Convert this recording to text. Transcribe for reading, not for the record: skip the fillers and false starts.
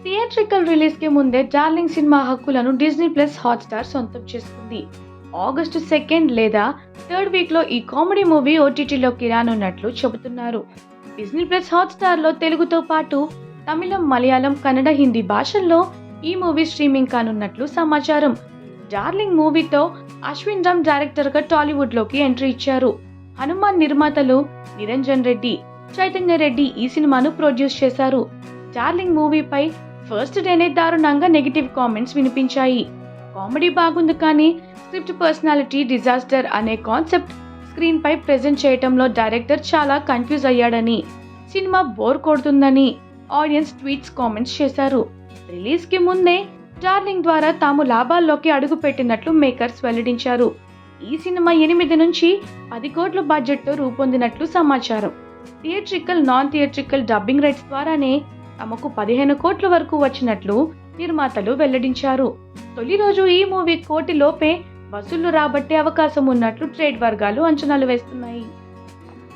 Theatrical రిలీజ్‌కి ముందే 'darling' cinema హక్కులను డిజ్నీ ప్లస్ హాట్‌స్టార్ సొంతం చేసుకుంది. ఆగస్టు 2 లేదా 3 వీక్‌లో ఈ కామెడీ మూవీ ఓటీటీలోకి రానున్నట్లు చెబుతున్నారు. డిజ్నీ ప్లస్ హాట్‌స్టార్‌లో తెలుగుతో పాటు తమిళం, మలయాళం, కన్నడ, హిందీ భాషల్లో ఈ మూవీ స్ట్రీమింగ్ కానున్నట్లు సమాచారం. 'డార్లింగ్' మూవీతో అశ్విన్ రామ్ డైరెక్టర్‌గా టాలీవుడ్‌లోకి ఎంట్రీ ఇచ్చారు. హనుమాన్ నిర్మాతలు నిరంజన్ రెడ్డి, చైతన్య రెడ్డి ఈ సినిమాను ప్రొడ్యూస్ చేశారు. 'డార్లింగ్' మూవీపై ఫస్ట్ డేనే దారుణంగా నెగిటివ్ కామెంట్స్ వినిపించాయి. కామెడీ బాగుంది కానీ స్క్రిప్ట్ పర్సనాలిటీ డిజాస్టర్ అనే కాన్సెప్ట్ స్క్రీన్ పై ప్రెజెంట్ చేయటంలో డైరెక్టర్ చాలా కన్ఫ్యూజ్ అయ్యాడని, సినిమా బోర్ కొడుతుందని ఆడియన్స్ ట్వీట్స్ కామెంట్స్ చేశారు. రిలీజ్ కి ముందే 'డార్లింగ్' ద్వారా తాము లాభాల్లోకి అడుగు పెట్టినట్లు మేకర్స్ వెల్లడించారు. ఈ సినిమా 8 నుంచి 10 కోట్ల బడ్జెట్తో రూపొందినట్లు సమాచారం. Theatrical, non theatrical dubbing rights ద్వారానే తమకు 15 కోట్ల వరకు వచ్చినట్లు నిర్మాతలు వెల్లడించారు. తొలి రోజు ఈ మూవీ 1 కోటి లోపే వసూళ్లు రాబట్టే అవకాశం ఉన్నట్లు ట్రేడ్ వర్గాలు అంచనాలు వేస్తున్నాయి.